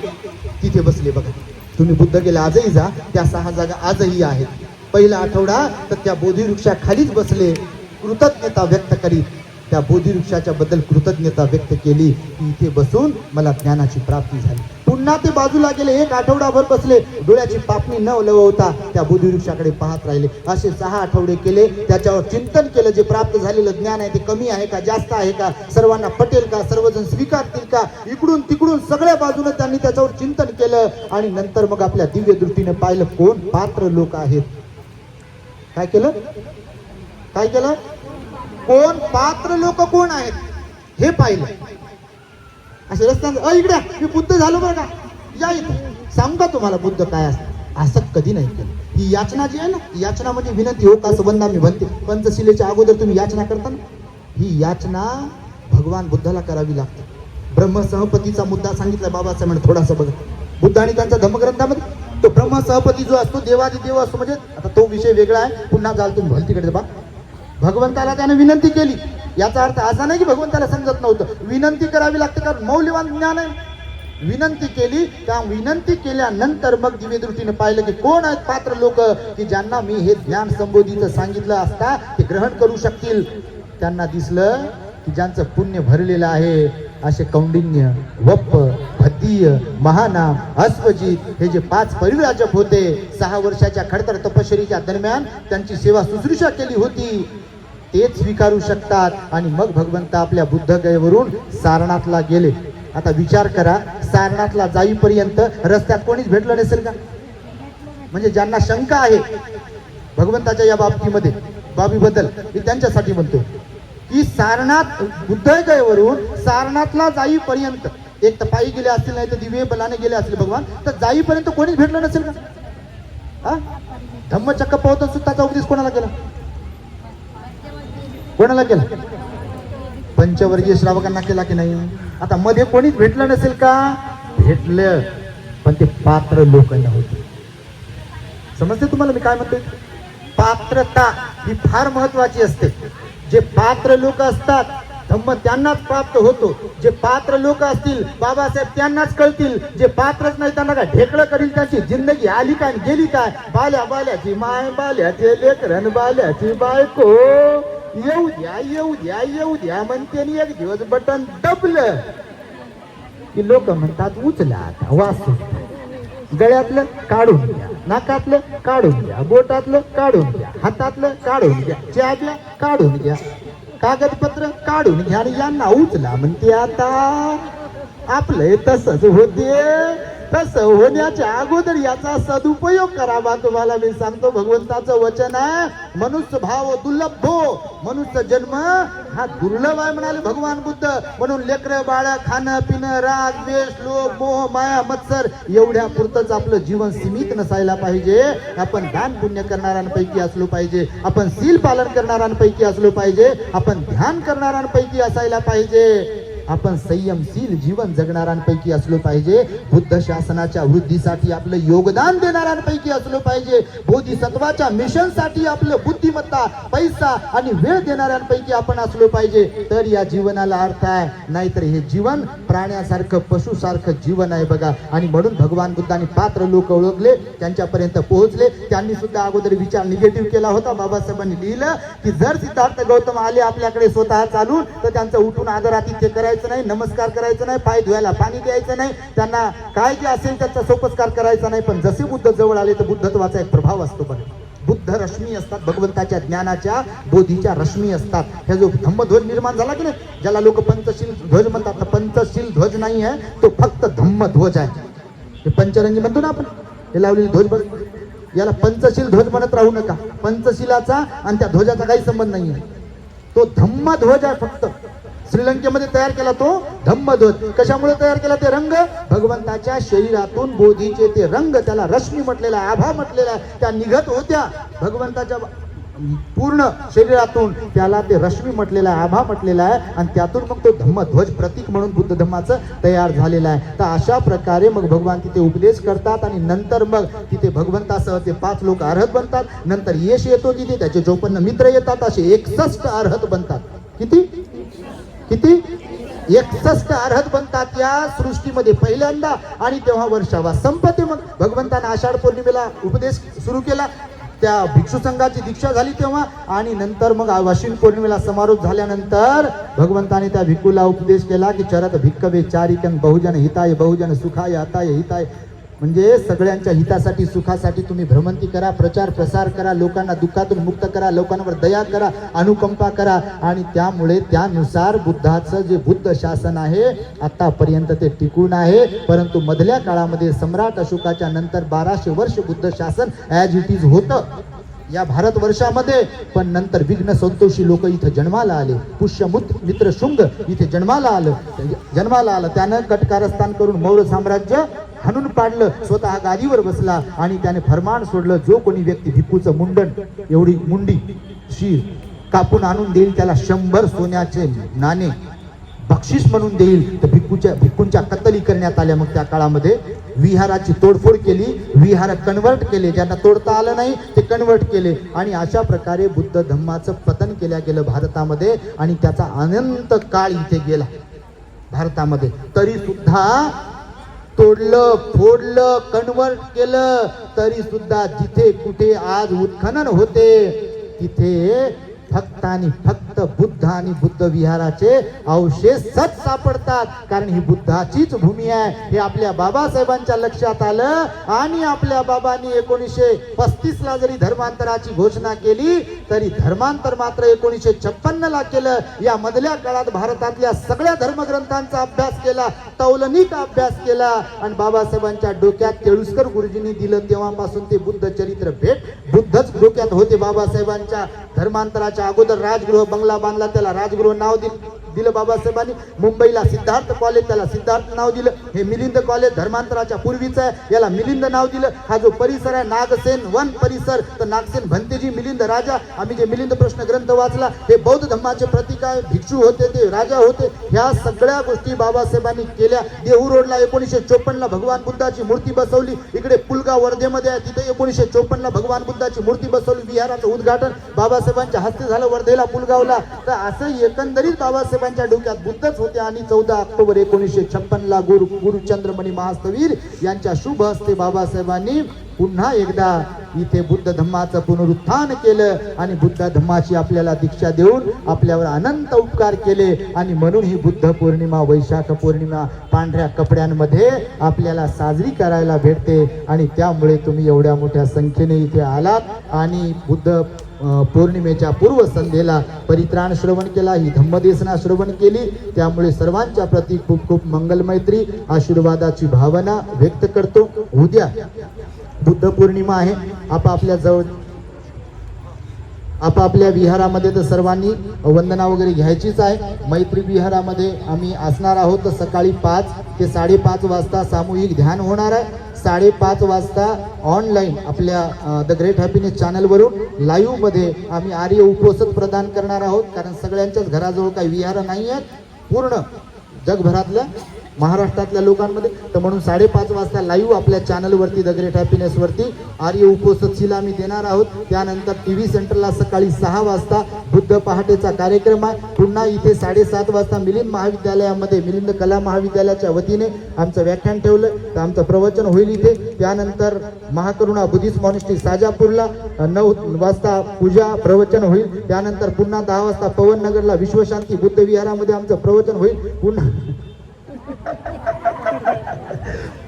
तिथे बसले बघा. तुम्ही बुद्ध गेला आजही जा, त्या 6 जागा आजही आहेत. पहिला आठवडा तर त्या बोधिवृक्षाखालीच बसले, कृतज्ञता व्यक्त करीत त्या बोधिवृक्षाच्या बद्दल कृतज्ञता व्यक्त केली की इथे बसून मला ज्ञानाची प्राप्ती झाली. पुन्हा ते बाजूला गेले, 1 आठवडाभर बसले, डोळ्याची पापणी न लवता त्या बोधिवृक्षाकडे पाहत राहिले. असे 6 आठवडे केले. त्याच्यावर चिंतन केलं, जे प्राप्त झालेलं ज्ञान आहे ते कमी आहे का, जास्त आहे का, सर्वांना पटेल का, सर्वजण स्वीकारतील का, इकडून तिकडून सगळ्या बाजूने त्यांनी त्याच्यावर चिंतन केलं. आणि नंतर मग आपल्या दिव्य दृष्टीने पाहिलं कोण पात्र लोक आहेत. काय केलं? कोण पात्र लोक कोण आहेत हे पाहिलं. असे रस्त्यात इकडे मी बुद्ध झालो बरं का, या इथं सांगू का तुम्हाला बुद्ध काय असतं. असं कधी नाही केलं. ही याचना जी आहे ना, याचना म्हणजे विनंती. हो का संबंधा मी म्हणते, पंचशिलेच्या अगोदर तुम्ही याचना करता ना, ही याचना भगवान बुद्धाला करावी लागते. ब्रह्मसहपतीचा मुद्दा सांगितला बाबासाहेब म्हणे थोडासा बघा. बुद्ध आणि त्यांच्या धम्मग्रंथामध्ये तो ब्रह्मसहपती जो असतो, देवादी देव असतो. म्हणजे आता तो विषय वेगळा आहे, पुन्हा जाल तुम्ही भलतीकडे बा. भगवंताला त्याने विनंती केली. याचा अर्थ असा नाही की भगवंताला समजत नव्हतं, विनंती करावी लागते, कारण मौल्यवान ज्ञान आहे. विनंती केली, त्या विनंती केल्यानंतर मग दिव्य दृष्टीने पाहिलं की कोण आहेत पात्र लोक की ज्यांना मी हे ज्ञान संबोधित सांगितलं असता ते ग्रहण करू शकतील. त्यांना दिसलं की ज्यांचं पुण्य भरलेलं आहे, असे कौंडिन्य, वप्प, भद्दीय, महानाम, अश्वजित हे जे 5 परिव्राजक होते, 6 वर्षाच्या खडतर तपश्चर्येच्या दरम्यान त्यांची सेवा शुश्रूषा केली होती, तेच स्वीकारू शकतात. आणि मग भगवंत आपल्या बुद्धगयेवरून सारनाथला गेले. आता विचार करा, सारनाथला जाईपर्यंत रस्त्यात कोणीच भेटलं नसेल का? म्हणजे ज्यांना शंका आहे भगवंताच्या या बाबतीमध्ये, बाबीबद्दल, मी त्यांच्यासाठी म्हणतो. की सारनाथ बुद्धगयेवरून सारनाथला जाईपर्यंत एक तर पायी गेले असतील, नाही तर दिव्य बलाने गेले असतील भगवान, तर जाईपर्यंत कोणीच भेटलं नसेल का? हा, धम्मचक्र पावतन सुद्धाचा उपदेश कोणाला केला? कोणाला केला? पंचवर्गीय श्रावकांना केला की नाही? आता मध्ये कोणीच भेटलं नसेल का? भेटलं, पण ते पात्र लोक नव्हते. समजते तुम्हाला मी काय म्हणतोय? पात्रता ही फार महत्वाची असते. जे पात्र लोक असतात धम्म त्यांनाच प्राप्त होतो. जे पात्र लोक असतील बाबासाहेब त्यांनाच कळतील. जे पात्रच नाही त्यांना काय ढेकळं करील. त्यांची जिंदगी आली काय गेली काय? बाल्या बाल्याची माय, बाल्याचे लेकरन, बाल्याची बायको, येऊ द्या येऊ द्या येऊ द्या म्हणते. एक दिवस बटन दबलं की लोक म्हणतात उचला आता वाचू. गळ्यातलं काढून घ्या, नाकातलं काढून घ्या, बोटातलं काढून घ्या, हातातलं काढून घ्या, चॅबल्या काढून घ्या, कागदपत्र काढून घ्या आणि यांना उचला म्हणते. आता आपलं तसंच होते. तसं होण्याच्या अगोदर याचा सदुपयोग करावा. तुम्हाला मी सांगतो, भगवंताचं वचन आहे, मनुष्य भाव दुर्लभो, मनुष्य जन्म हा दुर्लभ आहे म्हणाले भगवान बुद्ध. म्हणून लेकरं बाळ, खाणं पिणं, राग द्वेष, लोभ मोह माया मत्सर एवढ्या पुरतच आपलं जीवन सीमित नसायला पाहिजे. आपण दान पुण्य करणाऱ्यांपैकी असलो पाहिजे. आपण शील पालन करणाऱ्यांपैकी असलो पाहिजे. आपण ध्यान करणाऱ्यांपैकी असायला पाहिजे. आपण संयमशील जीवन जगणाऱ्यांपैकी असलो पाहिजे. बुद्ध शासनाच्या वृद्धीसाठी आपलं योगदान देणाऱ्यांपैकी असलो पाहिजे. बोधिसत्वाच्या मिशनसाठी आपलं बुद्धिमत्ता, पैसा आणि वेळ देणाऱ्यांपैकी आपण असलो पाहिजे. तर या जीवनाला अर्थ आहे. नाहीतर हे जीवन प्राण्यासारखं, पशुसारखं जीवन आहे बघा. आणि म्हणून भगवान बुद्धांनी पात्र लोक ओळखले, त्यांच्यापर्यंत पोहोचले. त्यांनी सुद्धा अगोदर विचार निगेटिव्ह केला होता. बाबासाहेबांनी लिहिलं की जर सिद्धार्थ गौतम आले आपल्याकडे स्वतः चालून, तर त्यांचं उठून आदरातिथ्य करायचं नाही, नमस्कार करायचं नाही, पाय धुवायला पाणी द्यायचं नाही, त्यांना काय जे असेल त्याचा सोपस्कार करायचा नाही. पण जसे बुद्ध जवळ आले तर बुद्धत्वाचा एक प्रभाव असतो बघा. बुद्ध रश्मी असतात, भगवंताच्या ज्ञानाच्या बोधीच्या रश्मी असतात. हे जो धम्मध्वज निर्माण झाला की नाही, ज्याला लोक पंचशील ध्वज म्हणतात, तर पंचशील ध्वज नाही आहे तो, फक्त धम्मध्वज आहे. हे पंचरंगी म्हणतो ना आपण, हे लावलेले ध्वज बघ, याला पंचशील ध्वज म्हणत राहू नका. पंचशीलाचा आणि त्या ध्वजाचा काही संबंध नाही आहे. तो धम्मध्वज आहे फक्त. श्रीलंकेमध्ये तयार केला तो धम्मध्वज. कशामुळे तयार केला? ते रंग भगवंताच्या शरीरातून बोधीचे ते रंग, त्याला रश्मी म्हटलेला, आभा म्हटलेला, त्या निघत होत्या भगवंताच्या पूर्ण शरीरातून, त्याला ते रश्मी म्हटलेला आहे, आभा म्हटलेला आहे. आणि त्यातून मग तो धम्मध्वज प्रतीक म्हणून बुद्ध धम्माचं तयार झालेला आहे. तर अशा प्रकारे मग भगवान तिथे उपदेश करतात आणि नंतर मग तिथे भगवंतासह ते 5 लोक अर्हत बनतात. नंतर यश येतो तिथे, त्याचे 54 मित्र येतात, असे 61 अर्हत बनतात. किती 61 अर्हत बनतात या सृष्टीमध्ये पहिल्यांदा. आणि तेव्हा वर्षावा संपते. मग भगवंताने आषाढ पौर्णिमेला उपदेश सुरू केला, त्या भिक्षू संघाची दीक्षा झाली तेव्हा. आणि नंतर मग आश्विन पौर्णिमेला समारोप झाल्यानंतर भगवंताने त्या भिक्खूला उपदेश केला की चरत भिक्खवे चारिकन बहुजन हिताय बहुजन सुखाय हताय हिताय. म्हणजे सगळ्यांच्या हितासाठी, सुखासाठी तुम्ही भ्रमंती करा, प्रचार प्रसार करा, लोकांना दुःखातून मुक्त करा, लोकांवर दया करा, अनुकंपा करा. आणि त्यामुळे त्यानुसार बुद्धाचं जे बुद्ध शासन आहे आतापर्यंत ते टिकून आहे. परंतु मधल्या काळामध्ये सम्राट अशोकाच्या नंतर 1200 वर्ष बुद्ध शासन ॲज इट इज होतं या भारतवर्षामध्ये. पण नंतर विघ्न संतोषी लोक इथं जन्माला आले. पुष्यमित्र शुंग इथे जन्माला आलं. त्यानं कटकारस्थान करून मौर्य साम्राज्य हाणून पाडलं, स्वतः गादीवर बसला आणि त्याने फरमान सोडलं, जो कोणी व्यक्ती भिक्खूचं मुंडन, एवढी मुंडी शीर कापून आणून देईल त्याला 100 सोन्याचे नाणे बक्षीस म्हणून देईल. तर भिक्खूंच्या कत्तली करण्यात आल्या. मग त्या काळामध्ये विहाराची तोडफोड केली, विहार कन्वर्ट केले, ज्यांना तोडता आलं नाही ते कन्वर्ट केले. आणि अशा प्रकारे बुद्ध धम्माचं पतन केल्या गेलं भारतामध्ये. आणि त्याचा अनंत काळ इथे गेला भारतामध्ये. तरी सुद्धा तोडलं, फोडलं, कन्वर्ट केलं, तरी सुद्धा जिथे कुठे आज उत्खनन होते तिथे फक्त आणि फक्त बुद्ध आणि बुद्ध विहाराचे अवशेषच सापडतात. कारण ही बुद्धाचीच भूमी आहे हे आपल्या बाबासाहेबांच्या लक्षात आलं. आणि आपल्या बाबांनी 1935 ला जरी धर्मांतराची घोषणा केली तरी धर्मांतर मात्र 1956 ला केलं. या मधल्या काळात भारतातल्या सगळ्या धर्मग्रंथांचा अभ्यास केला. तौलनिक अभ्यास केला आणि बाबासाहेबांच्या डोक्यात केळुसकर गुरुजींनी दिलं. तेव्हापासून ते बुद्ध चरित्र भेट बुद्धच डोक्यात होते. बाबासाहेबांच्या धर्मांतराच्या अगोदर राजगृह बंगला बांधला, त्याला राजगृह नाव दिलं बाबासाहेबांनी. मुंबईला सिद्धार्थ कॉलेज, त्याला सिद्धार्थ नाव दिलं. हे मिलिंद कॉलेज धर्मांतराच्या पूर्वीचं आहे, याला मिलिंद नाव दिलं. हा जो परिसर आहे नागसेन वन परिसर, तर नागसेन भंतेजी मिलिंद राजा. आम्ही जे मिलिंद प्रश्न ग्रंथ वाचला, हे बौद्ध धर्माचे प्रतीक आहे. भिक्षू होते, ते राजा होते. ह्या सगळ्या गोष्टी बाबासाहेबांनी केल्या. देहू रोडला 1954ला भगवान बुद्धाची मूर्ती बसवली. इकडे पुलगाव वर्धेमध्ये आहे, तिथे 1954ला भगवान बुद्धाची मूर्ती बसवली. विहाराचं उद्घाटन बाबासाहेबांच्या हस्ते झालं वर्धेला, पुलगावला. तर असं एकंदरीत बाबासाहेबांच्या डोक्यात बुद्धच होते. आणि 14 ऑक्टोबर 1956ला गुरुचंद्रमणी महास्तवीर यांच्या शुभ हस्ते बाबासाहेबांनी पुन्हा एकदा इथे बुद्ध धम्माचं पुनरुत्थान केलं आणि बुद्ध धम्माची आपल्याला दीक्षा देऊन आपल्यावर अनंत उपकार केले. आणि म्हणून ही बुद्ध पौर्णिमा, वैशाख पौर्णिमा पांढऱ्या कपड्यांमध्ये आपल्याला साजरी करायला भेटते. आणि त्यामुळे तुम्ही एवढ्या मोठ्या संख्येने इथे आलात आणि बुद्ध पौर्णिमेच्या पूर्व संध्येला परित्राण श्रवण केला, ही धम्मदेसना श्रवण केली. त्यामुळे सर्वांच्या प्रती खूप खूप मंगलमैत्री आशीर्वादाची भावना व्यक्त करतो. उद्या बुद्ध पौर्णिमा आहे. आपापल्या विहारामध्ये तर सर्वांनी वंदना वगैरे घ्यायचीच आहे. मैत्री विहारामध्ये आम्ही असणार आहोत. तर सकाळी 5 ते 5:30 वाजता सामूहिक ध्यान होणार आहे. 5:30 वाजता ऑनलाईन आपल्या द ग्रेट हॅपीनेस चॅनलवरून लाईव्ह मध्ये आम्ही आर्य उपोषण प्रदान करणार आहोत. कारण सगळ्यांच्याच घराजवळ काही विहार नाही आहेत पूर्ण जगभरातल्या महाराष्ट्रातल्या लोकांमध्ये. तर म्हणून 5:30 वाजता लाईव्ह आपल्या चॅनलवरती द ग्रेट हॅपीनेसवरती आर्य उपोषणशील आम्ही देणार आहोत. त्यानंतर TV सेंटरला सकाळी 6 वाजता बुद्ध पहाटेचा कार्यक्रम आहे. पुन्हा इथे 7:30 वाजता मिलिंद महाविद्यालयामध्ये मिलिंद कला महाविद्यालयाच्या वतीने आमचं व्याख्यान ठेवलं, तर आमचं प्रवचन होईल इथे. त्यानंतर महाकरुणा बुद्धिस्ट मॉनेस्ट्री साजापूरला 9 वाजता पूजा प्रवचन होईल. त्यानंतर पुन्हा 10 वाजता पवननगरला विश्वशांती बुद्ध विहारामध्ये आमचं प्रवचन होईल. पुन्हा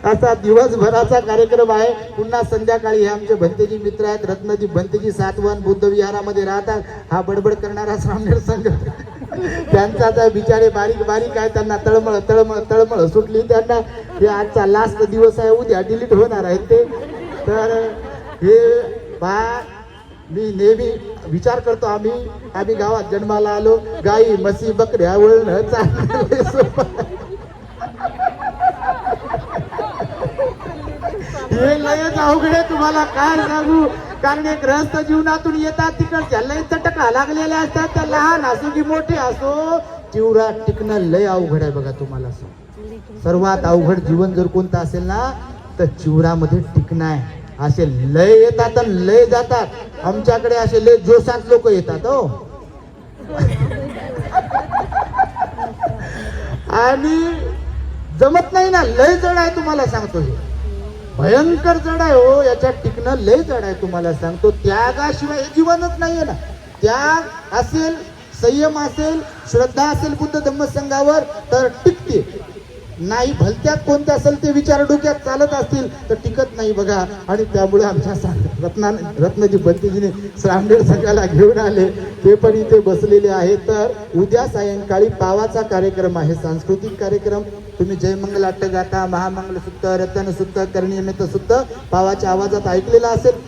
असा दिवसभराचा कार्यक्रम आहे. पुन्हा संध्याकाळी हे आमचे भंतेजी मित्र आहेत, रत्नदीप भंतेजी सातवन बुद्ध विहारामध्ये राहतात. हा बडबड करणारा सामनेर संघ त्यांचा आता बिचारे बारीक बारीक आहे, त्यांना तळमळ सुटली. त्यांना हे आजचा लास्ट दिवस आहे, उद्या डिलीट होणार आहे ते. तर हे मी नेहमी विचार करतो, आम्ही गावात जन्माला आलो, गाई म्हशी बकऱ्या वळणं चालणं हे लयच अवघड आहे, तुम्हाला काय सांगू. कारण एक ग्रहस्थ जीवनातून येतात, तिकडच्या लय चटका लागलेल्या असतात, त्या लहान असो की मोठे असो, चिवरा टिकणं लय अवघड आहे बघा. तुम्हाला सर्वात अवघड जीवन जर कोणतं असेल ना, तर चिवरामध्ये टिकणं आहे. असे लय येतात आणि लय जातात. आमच्याकडे असे लय जोशात लोक येतात हो, आणि जमत नाही ना, लय जड आहे तुम्हाला सांगतो. हे भयंकर जड आहे हो, याच्यात टिकणं लय जड आहे तुम्हाला सांगतो. त्यागाशिवाय हे जीवनच नाहीये ना. त्याग असेल, संयम असेल, श्रद्धा असेल बुद्ध धम्म संघावर, तर टिकते. नाही भलत्यात कोणतं असेल ते विचार डोक्यात चालत असतील तर टिकत नाही बघा. आणि त्यामुळे आमच्या रत्नजी भंतेजीने श्रामणेर संघाला घेऊन आले, ते पण इथे बसलेले आहेत. तर उद्या सायंकाळी पावाचा कार्यक्रम आहे, सांस्कृतिक कार्यक्रम. तुम्ही जयमंगल अट्टगाथा, महामंगल सुत्त, रतन सुत्त, कर्णियमित सुत्त पावाच्या आवाजात ऐकलेला असेल.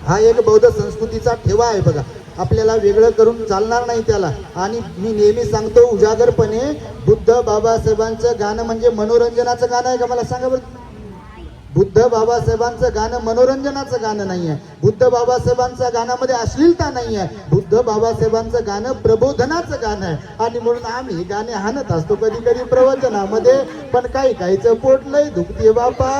हा एक बौद्ध संस्कृतीचा ठेवा आहे बघा. आपल्याला वेगळं करून चालणार नाही त्याला. आणि मी नेहमी सांगतो उजागरपणे, बुद्ध बाबासाहेबांचं गाणं म्हणजे मनोरंजनाचं गाणं आहे का मला सांगा बरं. बुद्ध बाबासाहेबांचं गाणं मनोरंजनाचं गाणं नाही आहे. बुद्ध बाबासाहेबांच्या गाण्यामध्ये अश्लीलता नाही आहे. बुद्ध बाबासाहेबांचं गाणं प्रबोधनाचं गाणं आहे. आणि म्हणून आम्ही गाणे हाणत असतो कधी कधी प्रवचनामध्ये, पण काही काहीचं पोट लय दुखते बापा,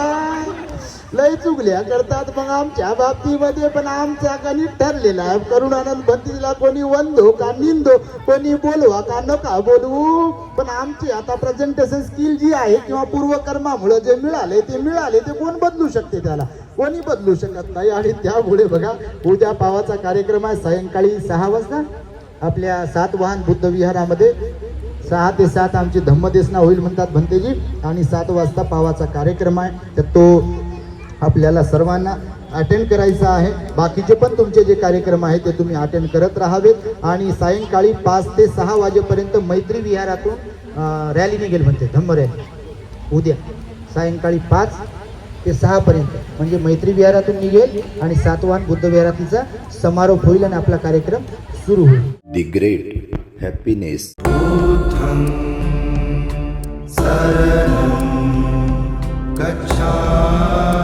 लय चुगल्या करतात मग आमच्या बाबतीमध्ये. पण आमचा गणित ठरलेला आहे, करुणानंद भंतीला कोणी वंदो का निंदो, कोणी बोलवा का नका बोलवू. पण आमची आता प्रेझेंटेशन स्किल जी आहे किंवा पूर्वकर्मामुळे जे मिळाले ते कोण बदलू शकते, त्याला कोणी बदलू शकत नाही. आणि त्यामुळे बघा उद्या पावाचा कार्यक्रम आहे सायंकाळी 6 वाजता आपल्या सातवाहन बुद्ध विहारामध्ये. 6 ते 7 आमची धम्मदेसना होईल म्हणतात भंतेजी, आणि 7 वाजता पावाचा कार्यक्रम आहे. तर तो आपल्याला सर्वांना अटेंड करायचा आहे. बाकीचे पण तुमचे जे कार्यक्रम आहेत ते तुम्ही अटेंड करत राहावेत. आणि सायंकाळी 5 ते 6 वाजेपर्यंत मैत्री विहारातून रॅली निघेल म्हणते, धम्म रॅली. उद्या सायंकाळी 5 ते 6 पर्यंत म्हणजे मैत्री विहारातून निघेल आणि सातवाहन बुद्ध विहारातीचा समारोप होईल आणि आपला कार्यक्रम सुरू होईल. The great happiness. बुद्धं शरणं गच्छामि.